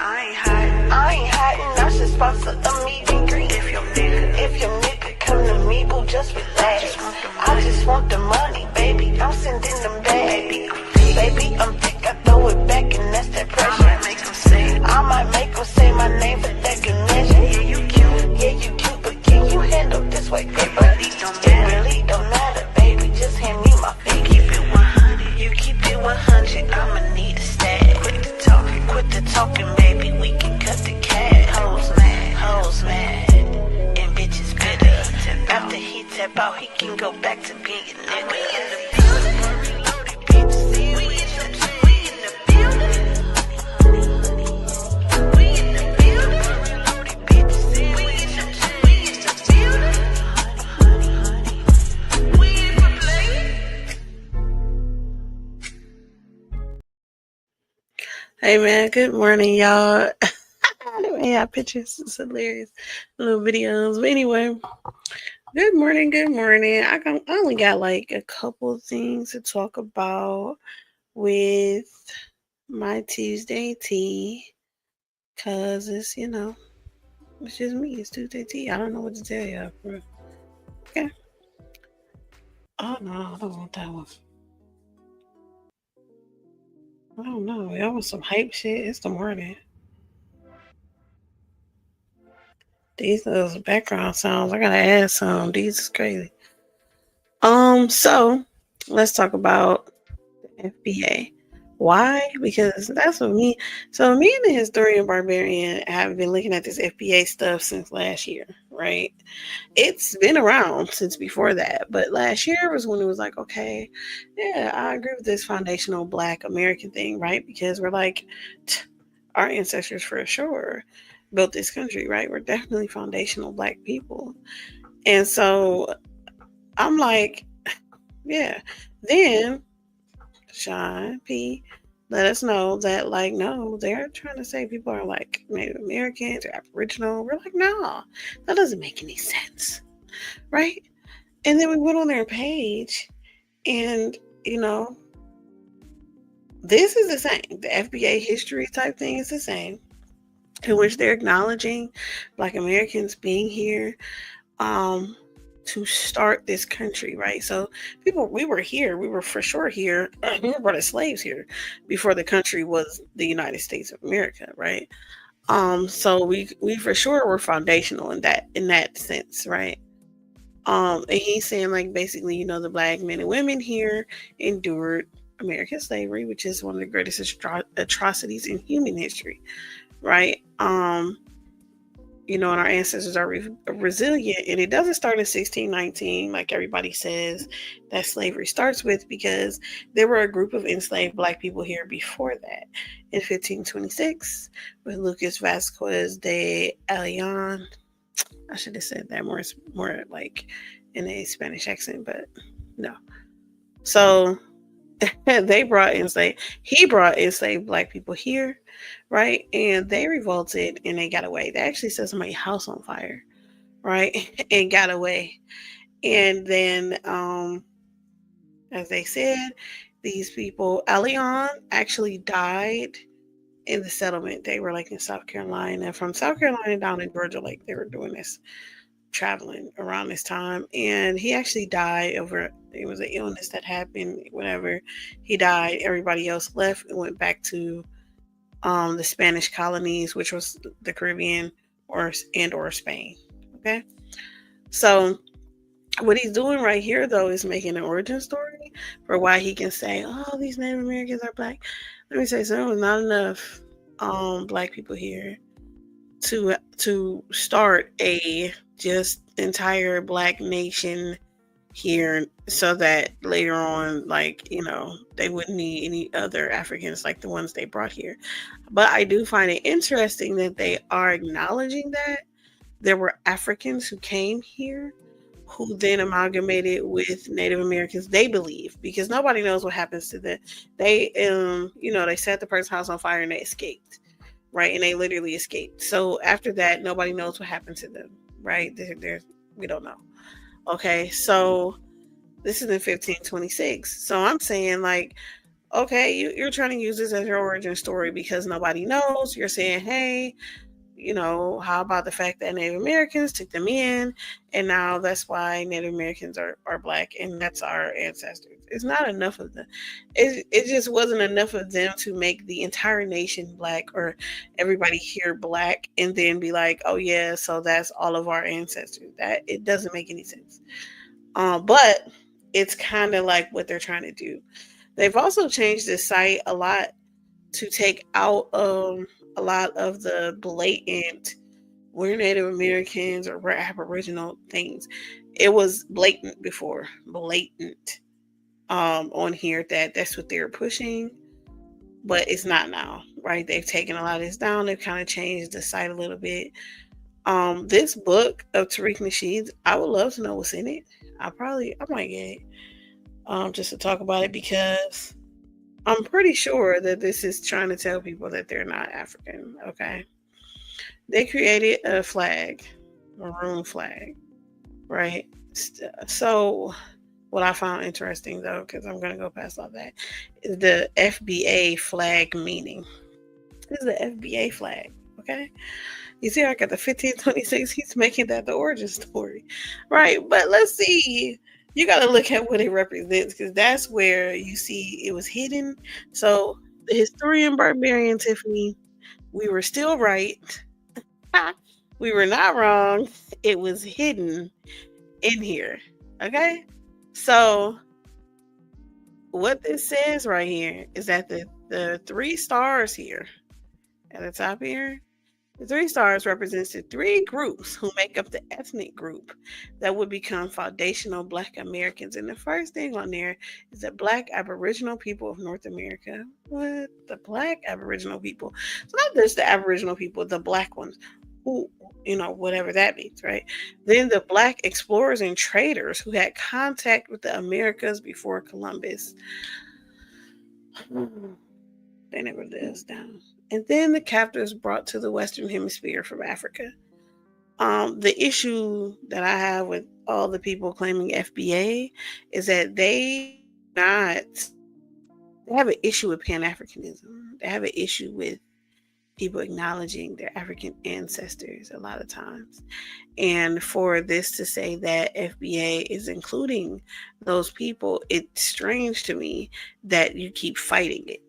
I ain't hiding, I should sponsor a meet and greet. If your nigga come to me, boo, just relax. I just want the money, baby, I'm sending them back. Baby, I'm thick, I throw it back and that's that pressure. I might make them say my name for that good measure. Yeah, you cute, but can you handle this white paper? It really don't matter, baby, just hand me my fee. You keep it 100, I'ma need a stab. Quit the talking, baby, we can cut the cat. Hoes mad, and bitches bitter. After he tap out, he can go back to being a nigga. We in the building, bitches, we in the building. We in the building, bitches, we in the building. We in for play. Hey man, good morning, y'all. I have pictures. It's hilarious. Little videos. But anyway, good morning. I only got like a couple things to talk about with my Tuesday tea. Cause it's, it's just me. It's Tuesday tea. I don't know what to tell y'all. Okay. Oh no, I don't want that one. I don't know. Y'all want some hype shit? It's the morning. These those background sounds, I gotta add some. These is crazy. So let's talk about the FBA. Why? Because that's what me. So me and the historian Barbarian have been looking at this FBA stuff since last year, right? It's been around since before that, but last year was when it was like, okay, yeah, I agree with this foundational Black American thing, right? Because we're like, our ancestors for sure built this country, right? We're definitely foundational Black people. And so I'm like, yeah. Then Sean P let us know that, like, no, they're trying to say people are like Native Americans or Aboriginal. We're like, no, that doesn't make any sense, right? And then we went on their page and, this is the same. The FBA history type thing is the same, in which they're acknowledging Black Americans being here to start this country, right? So we were here. We were for sure here. We were brought as slaves here before the country was the United States of America, right? So we for sure were foundational in that sense, right? And he's saying, like, basically, the Black men and women here endured American slavery, which is one of the greatest atrocities in human history, right? And our ancestors are resilient, and it doesn't start in 1619 like everybody says that slavery starts with, because there were a group of enslaved Black people here before that. In 1526, with Lucas Vasquez de Leon. I should have said that more like in a Spanish accent, but no. So he brought enslaved Black people here, right? And they revolted and they got away. They actually set somebody's house on fire, right? And got away. And then, as they said, these people, Leon actually died in the settlement. They were like in South Carolina, from South Carolina down in Georgia, like they were doing this, traveling around this time. And he actually died it was an illness that happened, whatever. He died. Everybody else left and went back to the Spanish colonies, which was the Caribbean or Spain. Okay. So what he's doing right here, though, is making an origin story for why he can say, oh, these Native Americans are Black. Let me say something. Not enough Black people here to start a just entire Black nation here, so that later on, like, they wouldn't need any other Africans like the ones they brought here. But I do find it interesting that they are acknowledging that there were Africans who came here who then amalgamated with Native Americans, they believe, because nobody knows what happens to them. They they set the person's house on fire and they escaped, right? And they literally escaped. So after that, nobody knows what happened to them, right? We don't know. Okay, so this is in 1526. So I'm saying, like, Okay, you're trying to use this as your origin story because nobody knows. You're saying, hey, how about the fact that Native Americans took them in, and now that's why Native Americans are black, and that's our ancestors. It's not enough of them. It just wasn't enough of them to make the entire nation black or everybody here black, and then be like, oh yeah, so that's all of our ancestors. That it doesn't make any sense. But it's kind of like what they're trying to do. They've also changed the site a lot to take out a lot of the blatant we're Native Americans or we're Aboriginal things. It was blatant before, blatant on here that's what they're pushing, but it's not now, right? They've taken a lot of this down. They've kind of changed the site a little bit. This book of Tariq Nasheed's, I would love to know what's in it. I might get it just to talk about it because I'm pretty sure that this is trying to tell people that they're not African. Okay. They created a flag, maroon flag, right? So, what I found interesting though, because I'm going to go past all that, is the FBA flag meaning. This is the FBA flag, okay? You see, I got the 1526. He's making that the origin story, right? But let's see. You got to look at what it represents because that's where you see it was hidden. So, the historian barbarian Tiffany, we were still right. We were not wrong. It was hidden in here. Okay? So, what this says right here is that the 3 stars here at the top here, the 3 stars represents the 3 groups who make up the ethnic group that would become foundational Black Americans. And the first thing on there is the Black Aboriginal people of North America. What? The Black Aboriginal people. So not just the Aboriginal people, the Black ones. Who, whatever that means, right? Then the Black explorers and traders who had contact with the Americas before Columbus. They never let us down. And then the captives brought to the Western Hemisphere from Africa. The issue that I have with all the people claiming FBA is that they have an issue with Pan-Africanism. They have an issue with people acknowledging their African ancestors a lot of times. And for this to say that FBA is including those people, it's strange to me that you keep fighting it.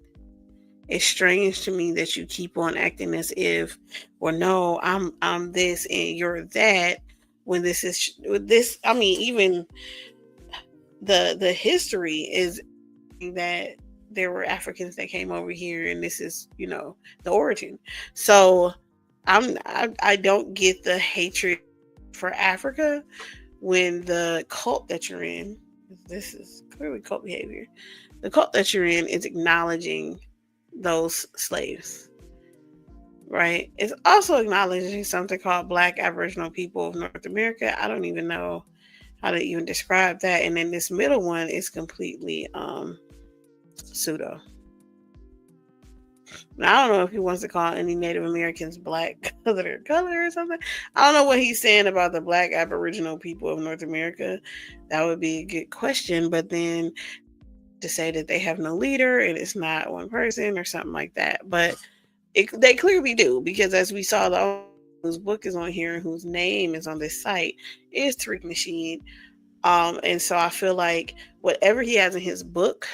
It's strange to me that you keep on acting as if, well, no, I'm this and you're that. When this is this, I mean, even the history is that there were Africans that came over here, and this is, the origin. So I don't get the hatred for Africa when the cult that you're in, this is clearly cult behavior. The cult that you're in is acknowledging those slaves, right? It's also acknowledging something called Black Aboriginal people of North America. I don't even know how to even describe that. And then this middle one is completely pseudo. Now, I don't know if he wants to call any Native Americans black because of their color or something. I don't know what he's saying about the Black Aboriginal people of North America. That would be a good question. But then to say that they have no leader and it's not one person or something like that. But they clearly do, because as we saw, the whose book is on here, whose name is on this site, is Tariq Nasheed. And so I feel like whatever he has in his book,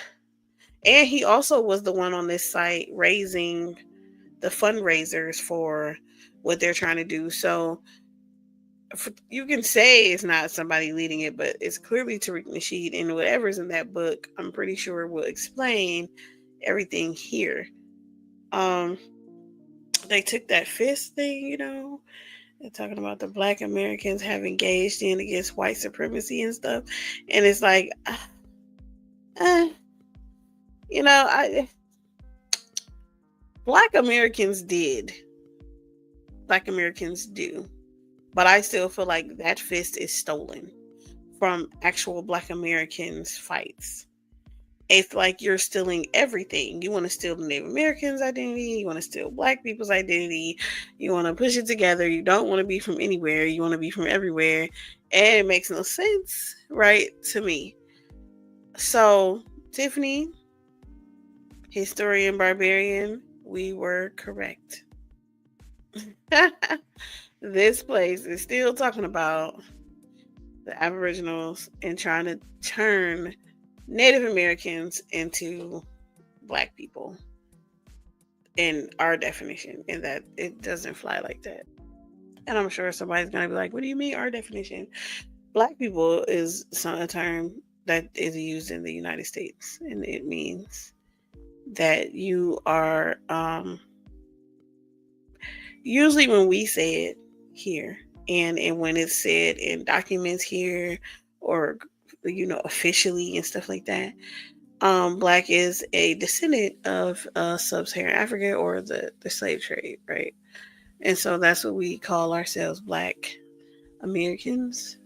and he also was the one on this site raising the fundraisers for what they're trying to do. So you can say it's not somebody leading it, but it's clearly Tariq Nasheed, and whatever's in that book, I'm pretty sure will explain everything here. They took that fist thing, they're talking about the Black Americans have engaged in against white supremacy and stuff, and it's like, Black Americans do, but I still feel like that fist is stolen from actual Black Americans' fights. It's like you're stealing everything. You want to steal the Native Americans' identity. You want to steal Black people's identity. You want to push it together. You don't want to be from anywhere. You want to be from everywhere. And it makes no sense, right, to me. So, Tiffany, Historian Barbarian, we were correct. This place is still talking about the Aboriginals and trying to turn Native Americans into black people in our definition, and that it doesn't fly like that. And I'm sure somebody's going to be like, what do you mean, our definition? Black people is a term that is used in the United States, and it means that you are, usually when we say it here, and when it's said in documents here, or officially and stuff like that, black is a descendant of sub-Saharan Africa, or the slave trade, right? And so that's what we call ourselves, Black Americans.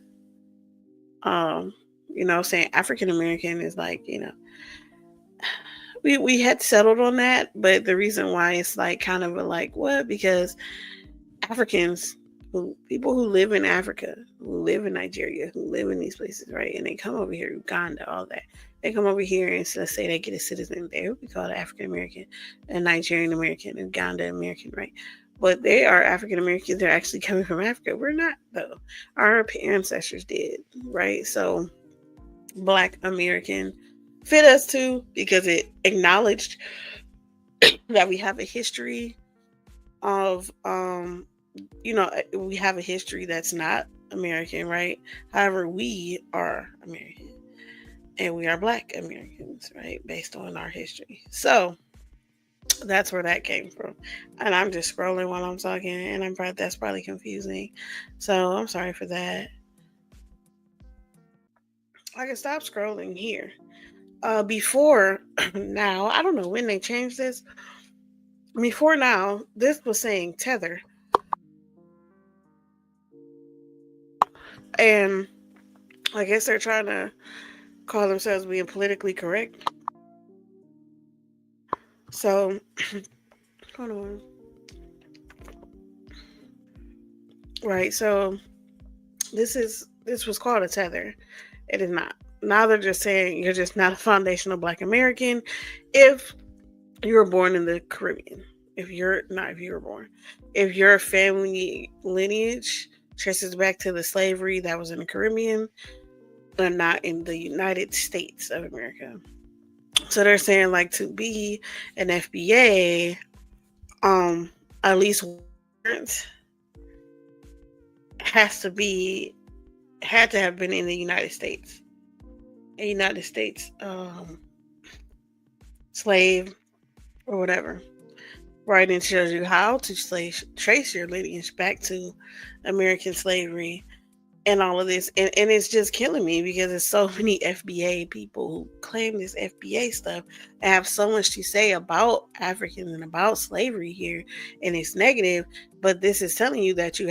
um saying African American is like, we had settled on that, but the reason why it's like kind of a like what, because Africans, people who live in Africa, who live in Nigeria, who live in these places, right? And they come over here, Uganda, all that. They come over here and let's say they get a citizen there, we call it African American, and Nigerian American, Uganda American, right? But they are African Americans. They're actually coming from Africa. We're not, though. Our ancestors did, right? So Black American fit us too, because it acknowledged that we have a history of we have a history that's not American, right? However, we are American, and we are Black Americans, right? Based on our history. So that's where that came from. And I'm just scrolling while I'm talking, and that's probably confusing. So I'm sorry for that. I can stop scrolling here. Before now, I don't know when they changed this. Before now, this was saying tether. And I guess they're trying to call themselves being politically correct. So, hold on. Right, so this was called a tether. It is not. Now they're just saying you're just not a foundational Black American if you were born in the Caribbean. If you were born, if your family lineage traces back to the slavery that was in the Caribbean, but not in the United States of America. So they're saying like to be an FBA, at least once has to be had to have been in the United States. A United States slave or whatever. Right, and shows you how to trace your lineage back to American slavery and all of this. And it's just killing me because there's so many FBA people who claim this FBA stuff and have so much to say about Africans and about slavery here, and it's negative. But this is telling you that you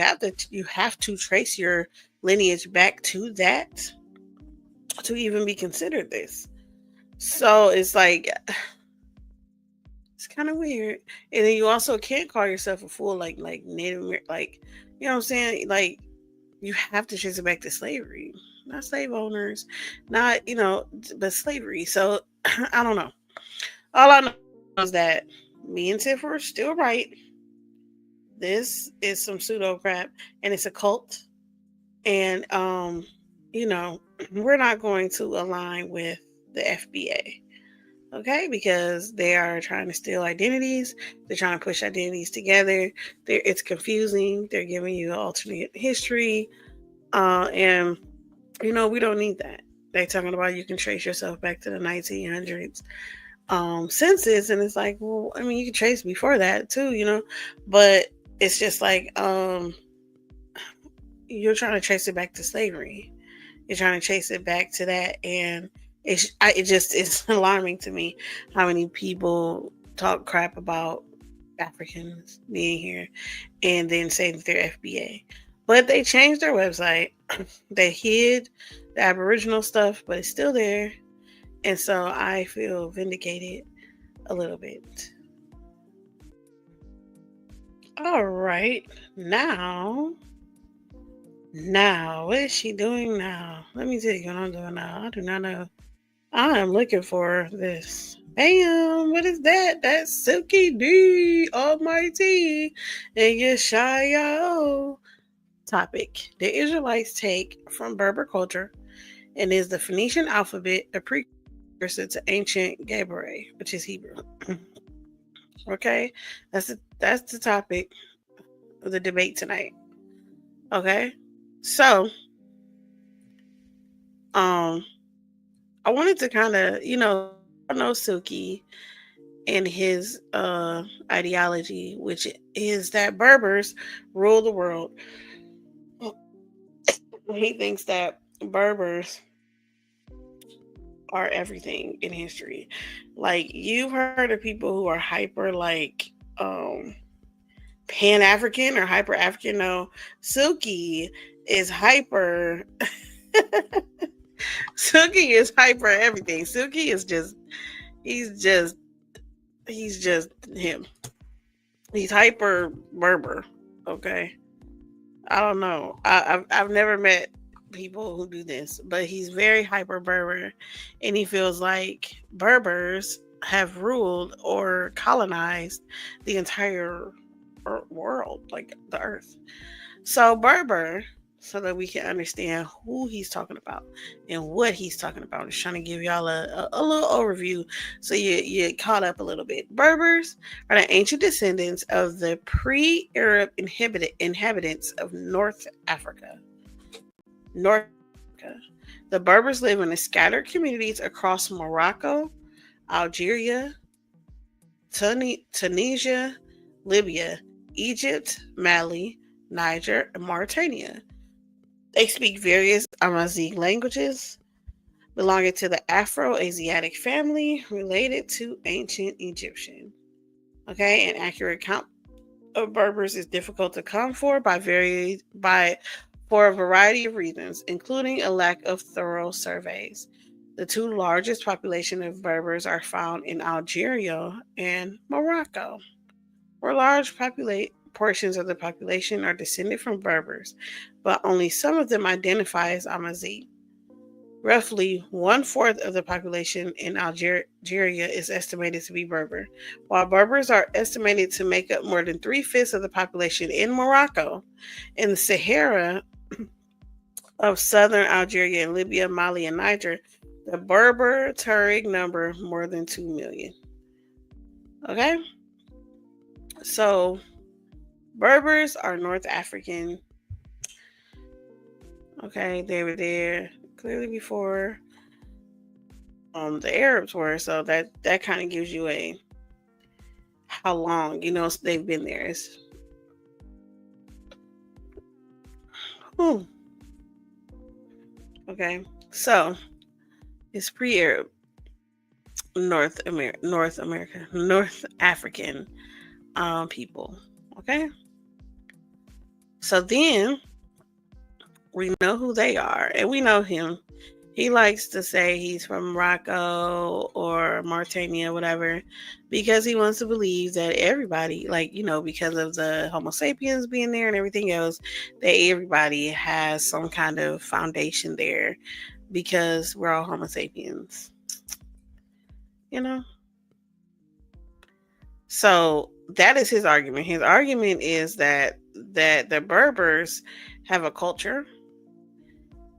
have to trace your lineage back to that to even be considered this. So it's like it's kind of weird. And then you also can't call yourself a fool like Native American, like, you know what I'm saying? Like, you have to trace it back to slavery, not slave owners, not, but slavery. So I don't know. All I know is that me and Tiff were still right. This is some pseudo crap, and it's a cult. And you know, we're not going to align with the FBA. Okay, because they are trying to steal identities. They're trying to push identities together. It's confusing. They're giving you alternate history, and we don't need that. They're talking about you can trace yourself back to the 1900s census, and it's like, well, I mean, you can trace before that too, but it's just like you're trying to trace it back to slavery. You're trying to trace it back to that, and it's alarming to me how many people talk crap about Africans being here and then say that they're FBA. But they changed their website. They hid the Aboriginal stuff, but it's still there. And so I feel vindicated a little bit. All right. Now, what is she doing now? Let me tell you what I'm doing now. I do not know. I am looking for this Bam! What is that? That's Silky D Almighty and Yeshayahu. Topic: the Israelites take from Berber culture and is the Phoenician alphabet a precursor to ancient Gabriel, which is Hebrew. Okay, that's the topic of the debate tonight. Okay, so um, I wanted to kind of so we all know Silky and his ideology, which is that Berbers rule the world. He thinks that Berbers are everything in history. Like you've heard of people who are hyper like Pan African or hyper African. No, Silky is hyper. Silky is hyper everything. Silky is just he's just he's just him. He's hyper Berber. Okay, I don't know. I've never met people who do this, but he's very hyper Berber, and he feels like Berbers have ruled or colonized the entire world, like the earth. So Berber, so that we can understand who he's talking about and what he's talking about. I'm just trying to give y'all a little overview so you caught up a little bit. Berbers are the ancient descendants of the pre-Arab inhabitants of North Africa. North Africa. The Berbers live in scattered communities across Morocco, Algeria, Tunisia, Libya, Egypt, Mali, Niger, and Mauritania. They speak various Amazigh languages belonging to the Afro-Asiatic family related to ancient Egyptian. Okay, an accurate count of Berbers is difficult to come for for a variety of reasons, including a lack of thorough surveys. The two largest populations of Berbers are found in Algeria and Morocco, where large portions of the population are descended from Berbers, but only some of them identify as Amazigh. Roughly one-fourth of the population in Algeria is estimated to be Berber, while Berbers are estimated to make up more than three-fifths of the population in Morocco. In the Sahara of southern Algeria and Libya, Mali, and Niger, the Berber Tuareg number more than 2 million. Okay? So, Berbers are North African. Okay, they were there clearly before the Arabs were, so that kind of gives you a how long they've been there. Okay, so it's pre-Arab North African people. Okay, so then we know who they are, and we know him. He likes to say he's from Morocco or Mauritania, whatever, because he wants to believe that everybody, because of the Homo sapiens being there and everything else, that everybody has some kind of foundation there because we're all Homo sapiens. So that is his argument. His argument is that the Berbers have a culture,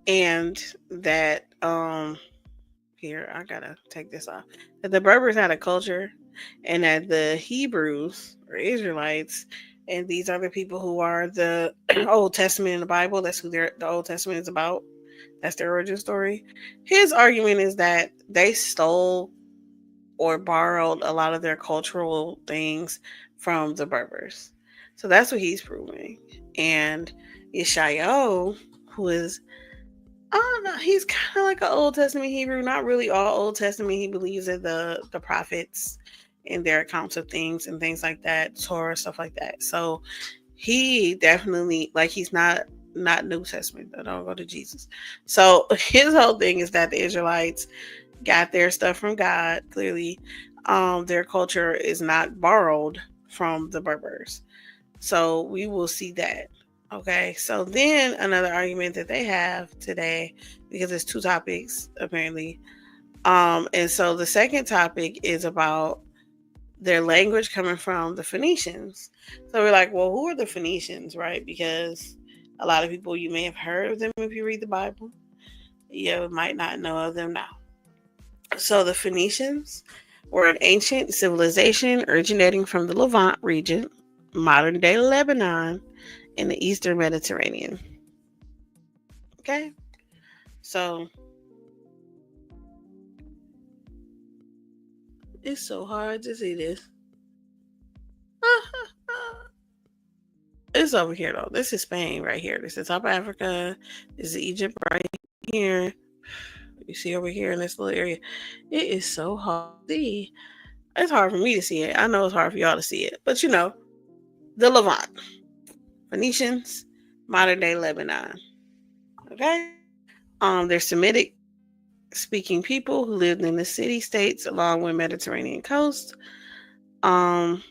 and that here I gotta take this off. That the Berbers had a culture, and that the Hebrews or Israelites, and these are the people who are the Old Testament in the Bible. That's who the Old Testament is about. That's their origin story. His argument is that they stole or borrowed a lot of their cultural things from the Berbers. So that's what he's proving. And Yeshayahu, who is, I don't know, he's kind of like an Old Testament Hebrew. Not really all Old Testament. He believes in the prophets and their accounts of things and things like that, Torah, stuff like that. So he definitely, he's not New Testament. I don't go to Jesus. So his whole thing is that the Israelites got their stuff from God. Clearly, their culture is not borrowed from the Berbers. So we will see that. Okay, so then another argument that they have today, because there's two topics apparently, And so the second topic is about their language coming from the Phoenicians. So we're like, well, who are the Phoenicians, right? Because a lot of people, you may have heard of them if you read the Bible. You might not know of them now. So the Phoenicians were an ancient civilization originating from the Levant region, modern day Lebanon, in the Eastern Mediterranean. Okay? So it's so hard to see this. It's over here though. This is Spain right here. This is South Africa. This is Egypt right here. You see over here in this little area. It is so hard to see. It's hard for me to see it. I know it's hard for y'all to see it. But the Levant. Phoenicians, modern day Lebanon. Okay? They're Semitic speaking people who lived in the city states along with Mediterranean coast. Um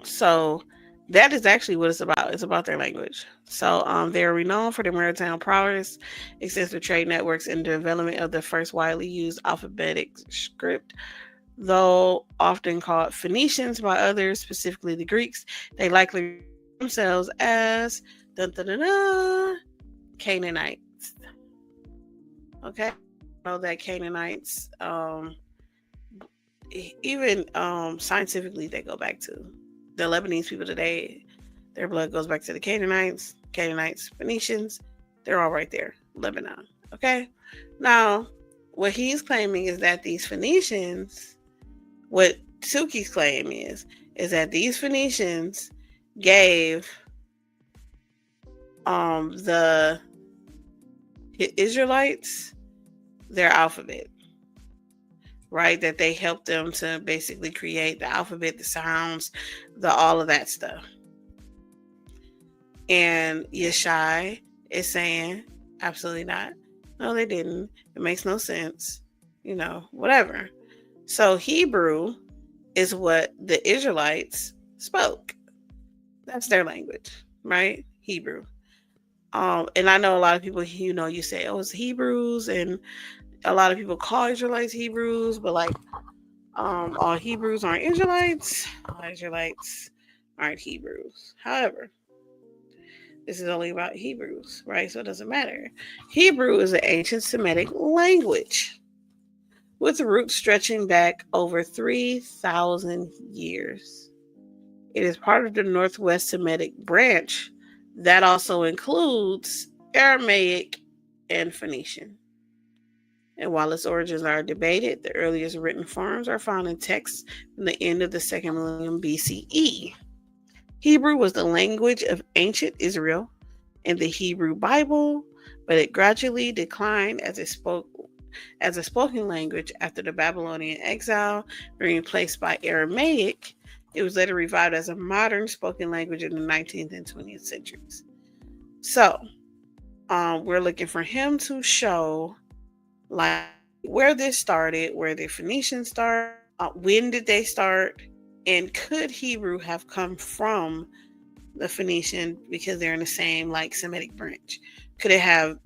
So that is actually what it's about. It's about their language. So they're renowned for their maritime prowess, extensive trade networks, and the development of the first widely used alphabetic script. Though often called Phoenicians by others, specifically the Greeks, they likely themselves as dun, dun, dun, dun, Canaanites. Okay, know that Canaanites, even scientifically, they go back to the Lebanese people today. Their blood goes back to the Canaanites, Phoenicians. They're all right there, Lebanon. Okay. Now, what he's claiming is that these Phoenicians, what Suki's claim is that these Phoenicians gave the Israelites their alphabet, right? That they helped them to basically create the alphabet, the sounds, the all of that stuff. And Yeshai is saying, absolutely not. No, they didn't. It makes no sense. Whatever. So Hebrew is what the Israelites spoke. That's their language, right? Hebrew. And I know a lot of people, you say, oh, it's Hebrews, and a lot of people call Israelites Hebrews, but like, all Hebrews aren't Israelites. All Israelites aren't Hebrews. However, this is only about Hebrews, right? So it doesn't matter. Hebrew is an ancient Semitic language with roots stretching back over 3,000 years. It is part of the Northwest Semitic branch that also includes Aramaic and Phoenician. And while its origins are debated, the earliest written forms are found in texts from the end of the second millennium BCE. Hebrew was the language of ancient Israel in the Hebrew Bible, but it gradually declined as a spoken language after the Babylonian exile, being replaced by Aramaic. It was later revived as a modern spoken language in the 19th and 20th centuries. So, we're looking for him to show like where this started, where the Phoenicians started, when did they start, and could Hebrew have come from the Phoenician because they're in the same like Semitic branch? Could it have,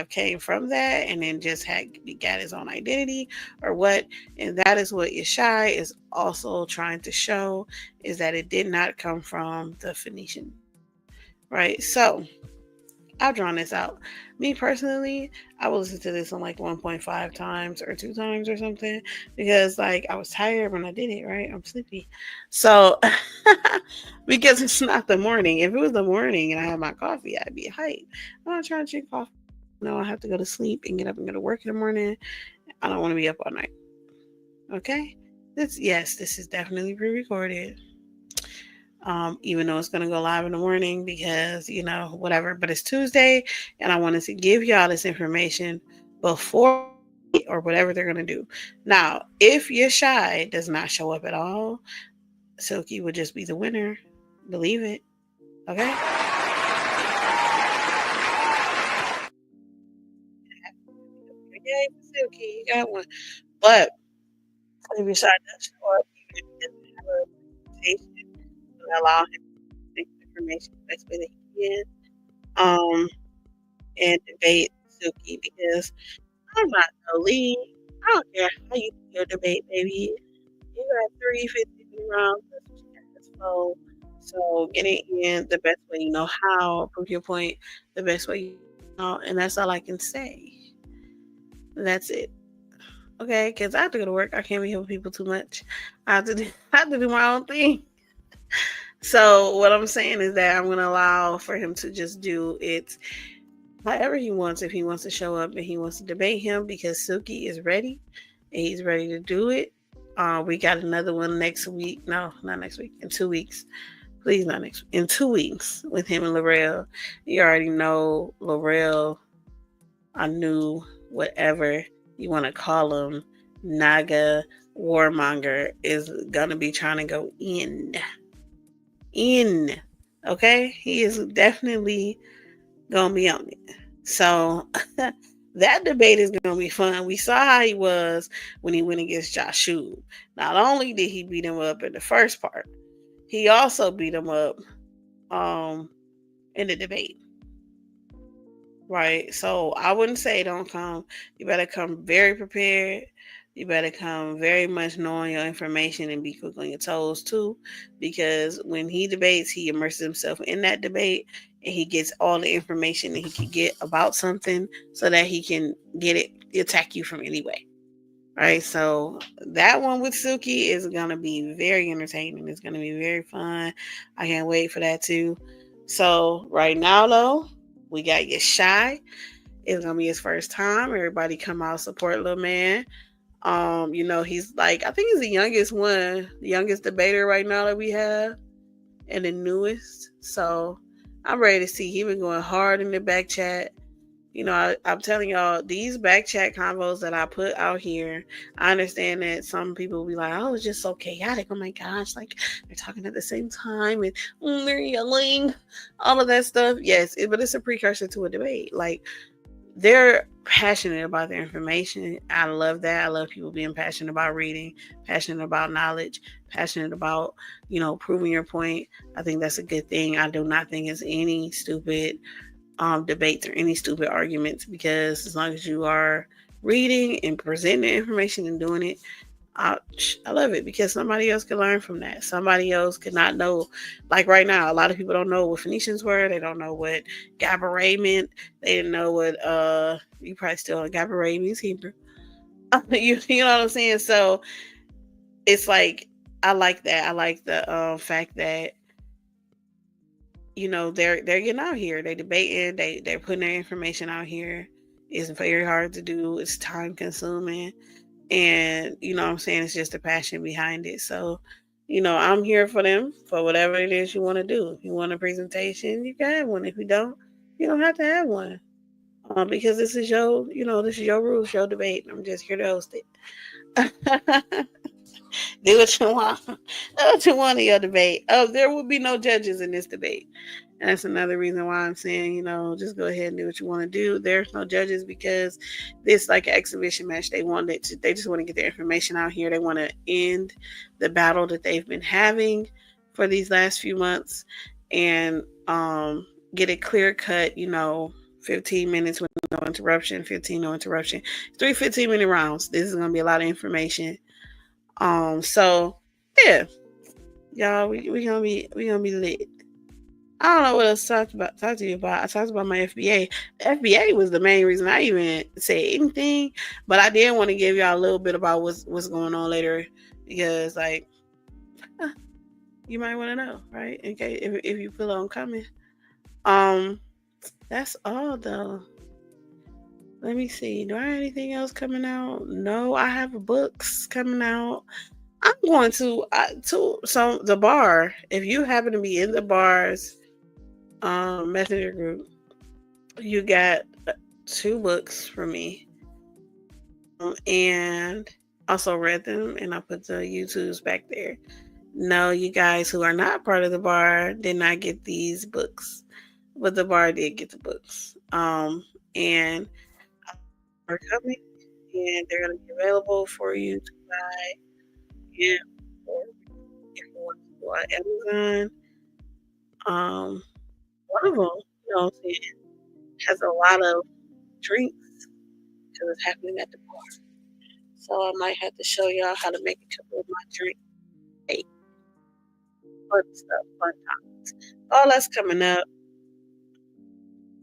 came from that and then just got his own identity or what? And that is what Yeshai is also trying to show, is that it did not come from the Phoenician, right? So I've drawn this out. Me personally, I will listen to this on like 1.5 times or 2 times or something, because like I was tired when I did it, right? I'm sleepy. So because it's not the morning. If it was the morning and I had my coffee, I'd be hyped. I'm not trying to drink coffee. No, I have to go to sleep and get up and go to work in the morning. I don't want to be up all night. Okay? This is definitely pre-recorded. Even though it's going to go live in the morning because, whatever. But it's Tuesday, and I wanted to give y'all this information before or whatever they're going to do. Now, if Yeshai does not show up at all, Silky would just be the winner. Believe it. Okay? Yay, Silky, you got one. But if Yeshai does show up, even if he doesn't have a presentation, allow him to take information the best way that he can. And debate Suki because I'm not no lead. I don't care how you do your debate, baby. You got 3 50 rounds. That's what you got. So get it in the best way you know how. Prove your point the best way you know, and that's all I can say. That's it. Okay, because I have to go to work. I can't be helping people too much. I have to do, I have to do my own thing. So what I'm saying is that I'm gonna allow for him to just do it however he wants. If he wants to show up and he wants to debate him, because Suki is ready and he's ready to do it. We got another one next week. No, not next week. In 2 weeks. Please, not next. In 2 weeks with him and Laurel. You already know Laurel. I knew whatever you want to call him. Naga warmonger is gonna be trying to go in. Okay, he is definitely gonna be on it. So that debate is gonna be fun. We saw how he was when he went against Joshua. Not only did he beat him up in the first part, he also beat him up um in the debate. Right. So I wouldn't say don't come. You better come very prepared. You better come very much knowing your information and be quick on your toes too. Because when he debates, he immerses himself in that debate and he gets all the information that he can get about something so that he can get it attack you from any way. Right. So that one with Suki is gonna be very entertaining. It's gonna be very fun. I can't wait for that too. So right now though, we got Yashai. It's gonna be his first time. Everybody come out support little man. He's like I think he's the youngest one, the youngest debater right now that we have, and the newest. So I'm ready to see. He been going hard in the back chat. I'm telling y'all, these back chat convos that I put out here, I understand that some people will be like, oh, it's just so chaotic. Oh my gosh, like they're talking at the same time and they're yelling, all of that stuff. Yes, but it's a precursor to a debate. Like they're passionate about their information. I love that. I love people being passionate about reading, passionate about knowledge, passionate about, proving your point. I think that's a good thing. I do not think it's any stupid debates or any stupid arguments, because as long as you are reading and presenting information and doing it, I love it, because somebody else could learn from that. Somebody else could not know. Like right now, a lot of people don't know what Phoenicians were. They don't know what Gabaret meant. They didn't know what you probably still know Gabaret means Hebrew. You know what I'm saying? So it's like I like that. I like the fact that they're getting out here. They debating. They're putting their information out here. It's very hard to do. It's time consuming. And you know what I'm saying, it's just the passion behind it. So I'm here for them for whatever it is you want to do. If you want a presentation, you can have one. If you don't, you don't have to have one, because this is your rules, your debate. I'm just here to host it. Do what you want. Do what you want in your debate. Oh, there will be no judges in this debate. And that's another reason why I'm saying, just go ahead and do what you want to do. There's no judges because this like an exhibition match. They just want to get their information out here. They want to end the battle that they've been having for these last few months and get it clear cut, 15 minutes with no interruption, 15 no interruption. 3 15-minute rounds. This is gonna be a lot of information. So yeah, y'all, we gonna be lit. I don't know what else to talk to you about. I talked about my FBA. The FBA was the main reason I even said anything, but I did want to give y'all a little bit about what's going on later, because like you might want to know, right? In case if you feel on coming. That's all though. Let me see. Do I have anything else coming out? No, I have books coming out. I'm going to the bar. If you happen to be in the bar's messenger group, you got 2 books from me, and also read them, and I put the YouTubes back there. No, you guys who are not part of the bar did not get these books, but the bar did get the books. And are coming, and they're going to be available for you to buy. Yeah, or if you want to go on Amazon. One of them, has a lot of drinks because it's happening at the bar. So I might have to show y'all how to make a couple of my drinks. Hey, fun stuff, fun times. All that's coming up.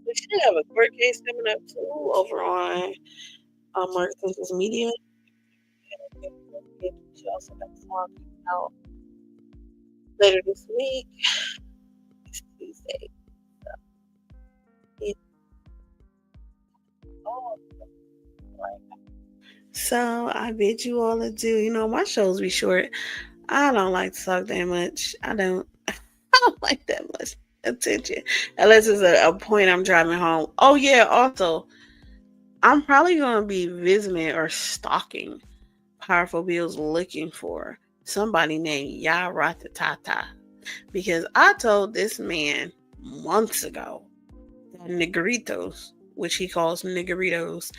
We should have a court case coming up too over on Marcus's Media. She also got a song out later this week. It's Tuesday. So, yeah. So I bid you all adieu. You know, my shows be short. I don't like to talk that much. I don't like that much attention. Unless it's a point I'm driving home. Oh yeah, also, I'm probably gonna be visiting or stalking Powerful Bills looking for somebody named Yaratatata. Because I told this man months ago that Negritos, which he calls Negritos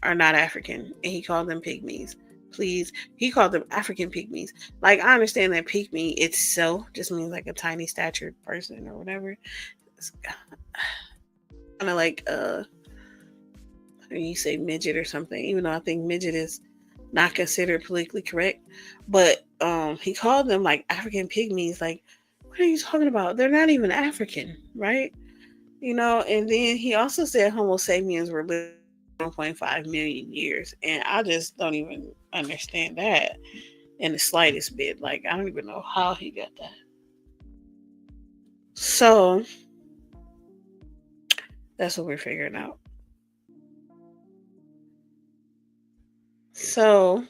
are not African. And he called them pygmies. Please, he called them African pygmies. Like, I understand that pygmy itself just means like a tiny statured person or whatever. It's kind of like you say midget or something, even though I think midget is not considered politically correct. But he called them like African pygmies. Like, what are you talking about? They're not even African, right? You know, and then he also said Homo sapiens were living 1.5 million years. And I just don't even understand that in the slightest bit. Like, I don't even know how he got that. So that's what we're figuring out. So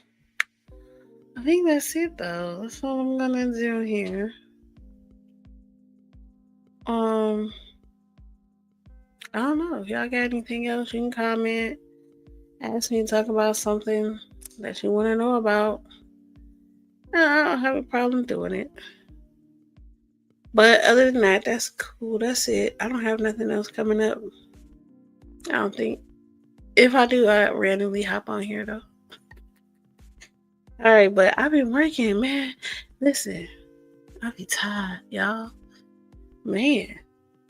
I think that's it though. That's all I'm gonna do here. I don't know. If y'all got anything else, you can comment. Ask me to talk about something that you want to know about. I don't have a problem doing it. But other than that, that's cool. That's it. I don't have nothing else coming up. I don't think. If I do, I randomly hop on here though. Alright, but I've been working, man. Listen, I be tired, y'all. Man,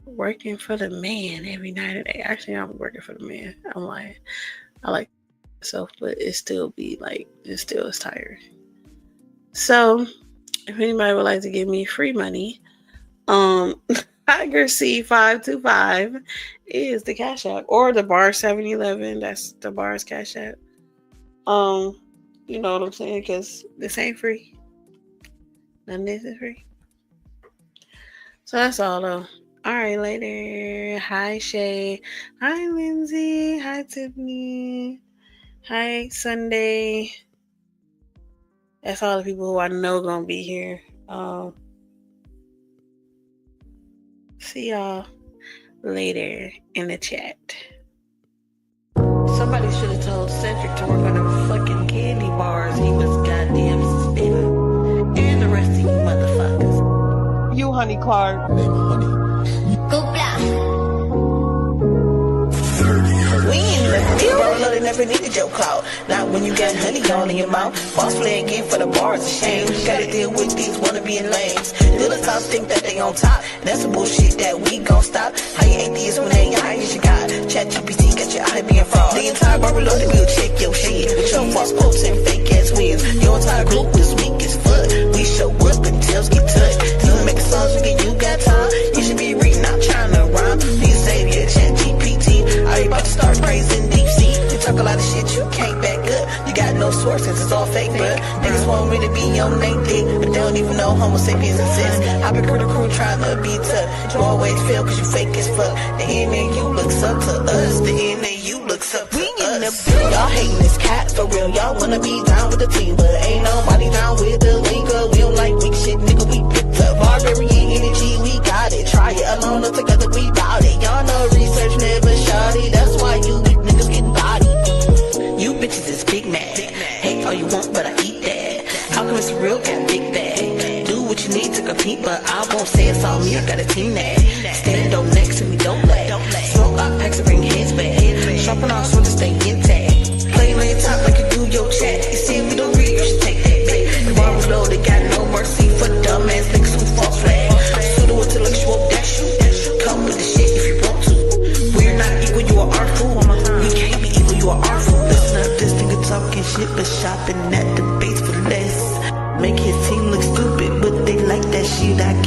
working for the man every night and day. Actually, I'm working for the man. I'm like, I like myself, but it still be like, it still is tired. So, if anybody would like to give me free money, Tiger C525 is the Cash App, or the bar 711. That's the bar's Cash App. You know what I'm saying? Because this ain't free. None of this is free. So that's all though. Alright, later. Hi, Shay. Hi, Lindsay. Hi, Tiffany. Hi, Sunday. That's all the people who I know gonna be here. See y'all later in the chat. Somebody should have told Cedric to work on them fucking candy bars he was goddamn spitting. And the rest of you motherfuckers. You, Honey Clark. Name Honey. We in the deal, bro, they never needed your clout. Not when you got honey all in your mouth. Boss flag in for the bars of shame. Gotta deal with these wannabe lames. Dealers all think that they on top. That's some bullshit that we gon' stop. How you atheist when they high as you got? ChatGPT got you out here being fraud. The entire bar reloaded, we'll check your shit. With your false quotes and fake ass wins. Your entire group is weak as fuck. We show up and tails get touched. You make songs when you got time. You should be reading, not trying to rhyme. Please save your ChatGPT. Are you about to start praising deep sea? You talk a lot of shit you can't back up. You got no sources, it's all fake, bruh. Niggas want me to be on they dick, but they don't even know Homo sapiens exist. I've been crew trying to be tough. You always fail cause you fake as fuck. The NAU looks up to us. The NAU looks up to us. Y'all hating this cat for real. Y'all wanna be down with the team, but ain't nobody down with the league. We don't like weak shit, nigga, we picked up. Barbarian energy, we got it. Try it alone or together, we bout it. Y'all know research never shot it. That's why you niggas get bodied. You bitches is big mad. Hate all you want, but I eat that. How come it's real got big bag? Do what you need to compete, but I won't say it's all me. I got a team that stand up next to me, don't lag. Smoke out packs and bring heads back. Sharpen off so to stay intact. Play on your top like you do your chat. You see we don't read, you should take that back. The bar was low, they got no mercy for dumbass niggas who false flag. Pseudo intellectual dash you. Come with the shit if you want to. We're not equal, you are art. that